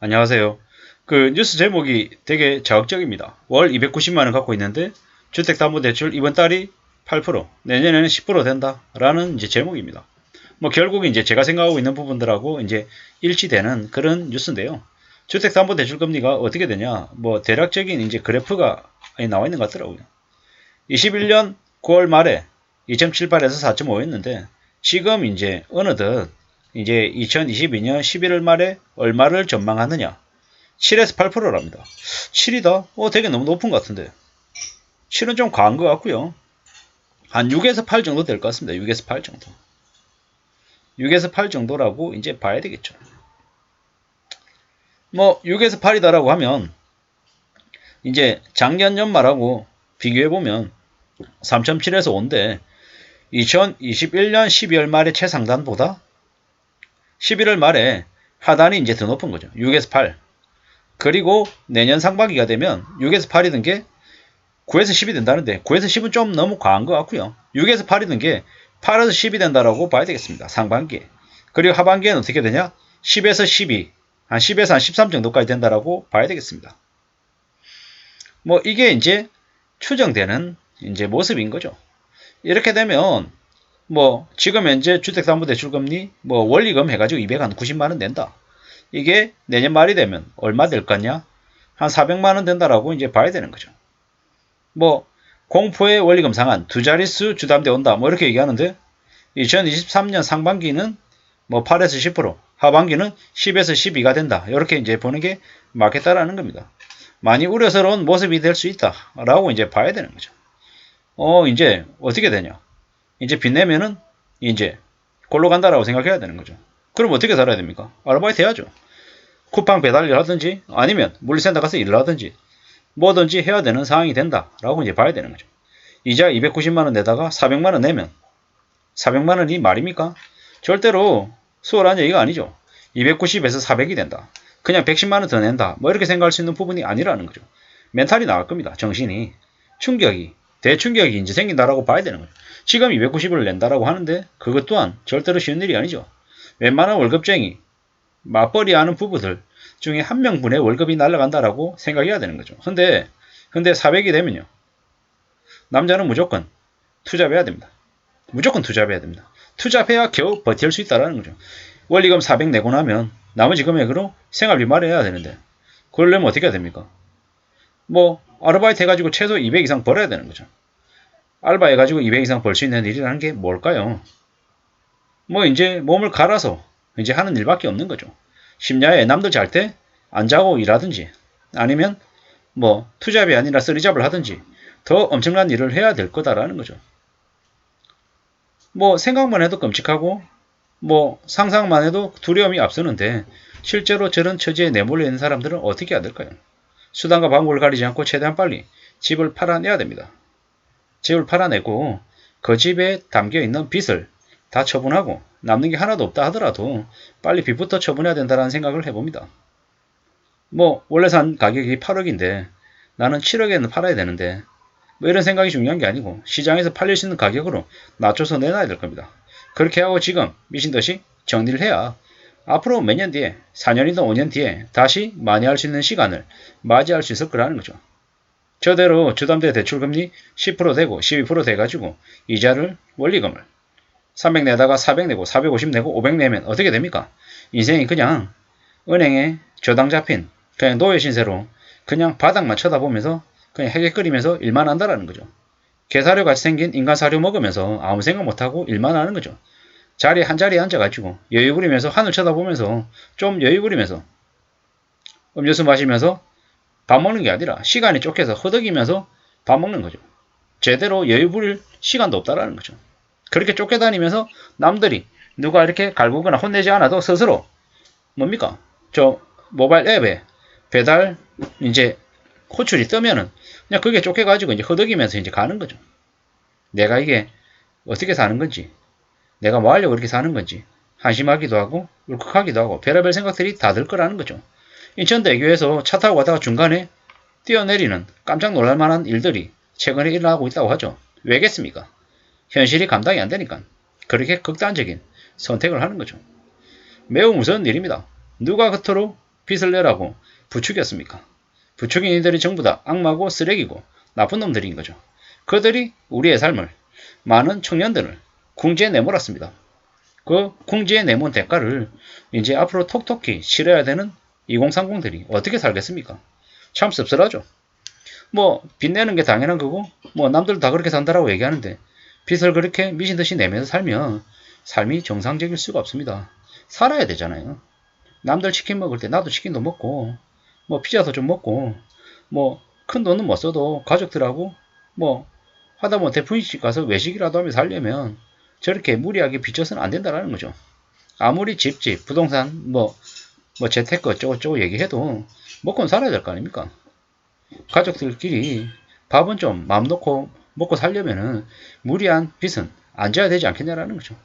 안녕하세요. 그 뉴스 제목이 되게 자극적입니다. 월 290만원 갖고 있는데 주택담보대출 이번 달이 8%, 내년에는 10% 된다라는 이제 제목입니다. 뭐 결국 이제 제가 생각하고 있는 부분들하고 이제 일치되는 그런 뉴스인데요. 주택담보대출 금리가 어떻게 되냐? 뭐 대략적인 이제 그래프가 나와 있는 것 같더라고요. 21년 9월 말에 2.78에서 4.5였는데 지금 이제 어느덧 이제 2022년 11월 말에 얼마를 전망하느냐? 7에서 8%랍니다. 7이다? 되게 너무 높은 것 같은데. 7은 좀 과한 것 같고요. 한 6에서 8 정도 될 것 같습니다. 6에서 8 정도. 6에서 8 정도라고 이제 봐야 되겠죠. 뭐 6에서 8이다라고 하면 이제 작년 연말하고 비교해보면 3.7에서 5인데 2021년 12월 말의 최상단보다 11월 말에 하단이 이제 더 높은 거죠. 6에서 8. 그리고 내년 상반기가 되면 6에서 8이던 게 9에서 10이 된다는데 9에서 10은 좀 너무 과한 것 같고요. 6에서 8이던 게 8에서 10이 된다라고 봐야 되겠습니다. 상반기에. 그리고 하반기에는 어떻게 되냐? 10에서 12, 한 10에서 한 13 정도까지 된다라고 봐야 되겠습니다. 뭐 이게 이제 추정되는 이제 모습인 거죠. 이렇게 되면 뭐 지금 현재 주택담보대출금리 뭐 원리금 해가지고 290만원 낸다. 이게 내년 말이 되면 얼마 될 거냐? 한 400만원 된다라고 이제 봐야 되는 거죠. 뭐 공포의 원리금 상한 두 자릿수 주담대 온다 뭐 이렇게 얘기하는데 2023년 상반기는 뭐 8에서 10%, 하반기는 10에서 12가 된다. 이렇게 이제 보는 게 맞겠다라는 겁니다. 많이 우려스러운 모습이 될 수 있다라고 이제 봐야 되는 거죠. 이제 어떻게 되냐? 이제 빚내면은 이제 골로 간다라고 생각해야 되는 거죠. 그럼 어떻게 살아야 됩니까? 아르바이트 해야죠. 쿠팡 배달 일 하든지 아니면 물리센터 가서 일을 하든지 뭐든지 해야 되는 상황이 된다라고 이제 봐야 되는 거죠. 이자 290만원 내다가 400만원 내면 400만원이 말입니까? 절대로 수월한 얘기가 아니죠. 290에서 400이 된다. 그냥 110만원 더 낸다. 뭐 이렇게 생각할 수 있는 부분이 아니라는 거죠. 멘탈이 나갈 겁니다. 정신이. 충격이. 대충격이 이제 생긴다라고 봐야 되는 거죠. 지금 290을 낸다라고 하는데 그것 또한 절대로 쉬운 일이 아니죠. 웬만한 월급쟁이, 맞벌이 하는 부부들 중에 한 명분의 월급이 날아간다라고 생각해야 되는 거죠. 근데 400이 되면요. 남자는 무조건 투잡해야 됩니다. 무조건 투잡해야 됩니다. 투잡해야 겨우 버틸 수 있다는 거죠. 원리금 400 내고 나면 나머지 금액으로 생활비 마련해야 되는데 그러려면 어떻게 해야 됩니까? 뭐 아르바이트 해가지고 최소 200 이상 벌어야 되는 거죠. 알바 해가지고 200 이상 벌 수 있는 일이라는 게 뭘까요? 뭐 이제 몸을 갈아서 이제 하는 일밖에 없는 거죠. 심야에 남들 잘 때 안 자고 일하든지 아니면 뭐 투잡이 아니라 쓰리잡을 하든지 더 엄청난 일을 해야 될 거다라는 거죠. 뭐 생각만 해도 끔찍하고 뭐 상상만 해도 두려움이 앞서는데 실제로 저런 처지에 내몰려 있는 사람들은 어떻게 해야 될까요? 수단과 방법을 가리지 않고 최대한 빨리 집을 팔아내야 됩니다. 집을 팔아내고 그 집에 담겨있는 빚을 다 처분하고 남는 게 하나도 없다 하더라도 빨리 빚부터 처분해야 된다는 생각을 해봅니다. 뭐 원래 산 가격이 8억인데 나는 7억에는 팔아야 되는데 뭐 이런 생각이 중요한 게 아니고 시장에서 팔릴 수 있는 가격으로 낮춰서 내놔야 될 겁니다. 그렇게 하고 지금 미친듯이 정리를 해야 앞으로 몇 년 뒤에 4년이든 5년 뒤에 다시 만회할 수 있는 시간을 맞이할 수 있을 거라는 거죠. 저대로 주담대 대출금리 10% 되고 12% 돼가지고 이자를 원리금을 300 내다가 400 내고 450 내고 500 내면 어떻게 됩니까? 인생이 그냥 은행에 저당 잡힌 그냥 노예 신세로 그냥 바닥만 쳐다보면서 그냥 헤개거리면서 일만 한다라는 거죠. 개사료 같이 생긴 인간 사료 먹으면서 아무 생각 못하고 일만 하는 거죠. 자리 한 자리에 앉아가지고 여유 부리면서 하늘 쳐다보면서 좀 여유 부리면서 음료수 마시면서 밥 먹는 게 아니라 시간이 쫓겨서 허덕이면서 밥 먹는 거죠. 제대로 여유 부릴 시간도 없다라는 거죠. 그렇게 쫓겨다니면서 남들이 누가 이렇게 갈구거나 혼내지 않아도 스스로 뭡니까? 저 모바일 앱에 배달 이제 호출이 뜨면은 그냥 그게 쫓겨가지고 이제 허덕이면서 이제 가는 거죠. 내가 이게 어떻게 사는 건지, 내가 뭐 하려고 이렇게 사는 건지 한심하기도 하고 울컥하기도 하고 별의별 생각들이 다 들 거라는 거죠. 인천대교에서 차 타고 가다가 중간에 뛰어내리는 깜짝 놀랄만한 일들이 최근에 일어나고 있다고 하죠. 왜겠습니까? 현실이 감당이 안 되니까 그렇게 극단적인 선택을 하는 거죠. 매우 무서운 일입니다. 누가 겉으로 빚을 내라고 부추겼습니까? 부추긴 이들이 전부 다 악마고 쓰레기고 나쁜 놈들인 거죠. 그들이 우리의 삶을, 많은 청년들을 궁지에 내몰았습니다. 그 궁지에 내몬 대가를 이제 앞으로 톡톡히 치러야 되는 2030들이 어떻게 살겠습니까? 참 씁쓸하죠. 뭐 빚내는 게 당연한 거고 뭐 남들 다 그렇게 산다라고 얘기하는데 빚을 그렇게 미친 듯이 내면서 살면 삶이 정상적일 수가 없습니다. 살아야 되잖아요. 남들 치킨 먹을 때 나도 치킨도 먹고 뭐 피자도 좀 먹고 뭐 큰 돈은 못 써도 가족들하고 뭐 하다못해 분식 가서 외식이라도 하며 살려면 저렇게 무리하게 빚져서는 안 된다라는 거죠. 아무리 집집 부동산 뭐 재테크 어쩌고저쩌고 얘기해도 먹고는 살아야 될 거 아닙니까? 가족들끼리 밥은 좀 마음 놓고 먹고 살려면은 무리한 빚은 안 져야 되지 않겠냐라는 거죠.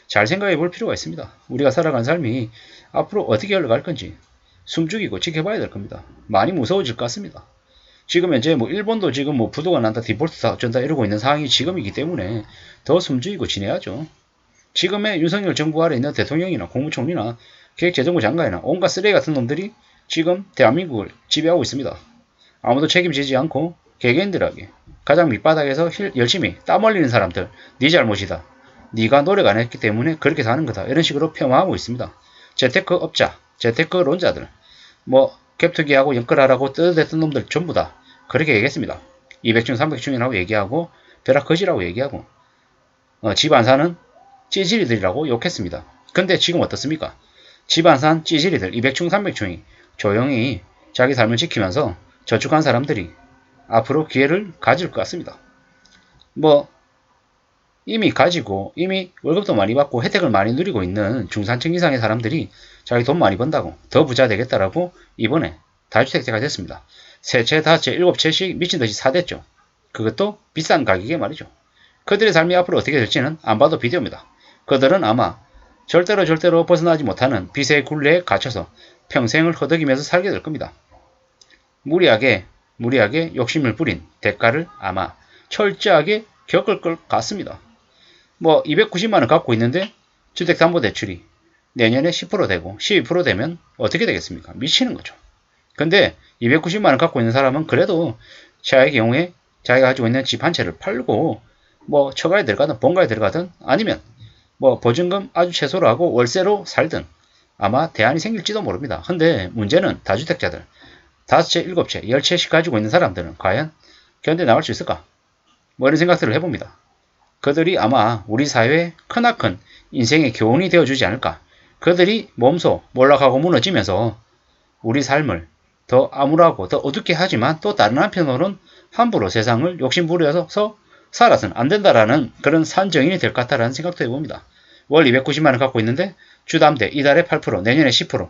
잘 생각해 볼 필요가 있습니다. 우리가 살아간 삶이 앞으로 어떻게 흘러갈 건지 숨죽이고 지켜봐야 될 겁니다. 많이 무서워질 것 같습니다. 지금 현재 뭐 일본도 지금 뭐 부도가 난다, 디폴트다, 어쩐다 이러고 있는 상황이 지금이기 때문에 더 숨죽이고 지내야죠. 지금의 윤석열 정부 아래 있는 대통령이나 국무총리나 기획재정부 장관이나 온갖 쓰레기 같은 놈들이 지금 대한민국을 지배하고 있습니다. 아무도 책임지지 않고 개개인들에게 가장 밑바닥에서 열심히 땀 흘리는 사람들, 네 잘못이다. 네가 노력 안 했기 때문에 그렇게 사는 거다. 이런 식으로 폄하하고 있습니다. 재테크 업자, 재테크론자들, 뭐 갭투기하고 연끌하라고 뜯어댔던 놈들 전부 다 그렇게 얘기했습니다. 200중 300중이라고 얘기하고 벼락 거지라고 얘기하고 집 안 사는 찌질이들이라고 욕했습니다. 근데 지금 어떻습니까? 집 안 산 찌질이들 200중 300중이 조용히 자기 삶을 지키면서 저축한 사람들이 앞으로 기회를 가질 것 같습니다. 뭐 이미 가지고 이미 월급도 많이 받고 혜택을 많이 누리고 있는 중산층 이상의 사람들이 자기 돈 많이 번다고 더 부자 되겠다라고 이번에 다주택자가 됐습니다. 세 채, 다섯 채, 일곱 채씩 미친듯이 사댔죠. 그것도 비싼 가격에 말이죠. 그들의 삶이 앞으로 어떻게 될지는 안 봐도 비디오입니다. 그들은 아마 절대로 벗어나지 못하는 빚의 굴레에 갇혀서 평생을 허덕이면서 살게 될 겁니다. 무리하게 욕심을 부린 대가를 아마 철저하게 겪을 것 같습니다. 뭐 290만원 갖고 있는데 주택담보대출이 내년에 10% 되고 12% 되면 어떻게 되겠습니까? 미치는 거죠. 근데 290만원 갖고 있는 사람은 그래도 자의 경우에 자기가 가지고 있는 집 한 채를 팔고 뭐 처가에 들어가든 본가에 들어가든 아니면 뭐 보증금 아주 최소로 하고 월세로 살든 아마 대안이 생길지도 모릅니다. 근데 문제는 다주택자들 5채, 7채, 10채씩 가지고 있는 사람들은 과연 견뎌 나갈 수 있을까? 뭐 이런 생각들을 해봅니다. 그들이 아마 우리 사회에 크나큰 인생의 교훈이 되어주지 않을까. 그들이 몸소 몰락하고 무너지면서 우리 삶을 더 암울하고 더 어둡게 하지만 또 다른 한편으로는 함부로 세상을 욕심부려서 살아서는 안 된다라는 그런 산정인이 될 것 같다라는 생각도 해봅니다. 월 290만원 갖고 있는데 주담대 이달에 8%, 내년에 10%.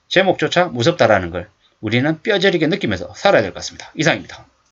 제목조차 무섭다라는 걸 우리는 뼈저리게 느끼면서 살아야 될 것 같습니다. 이상입니다.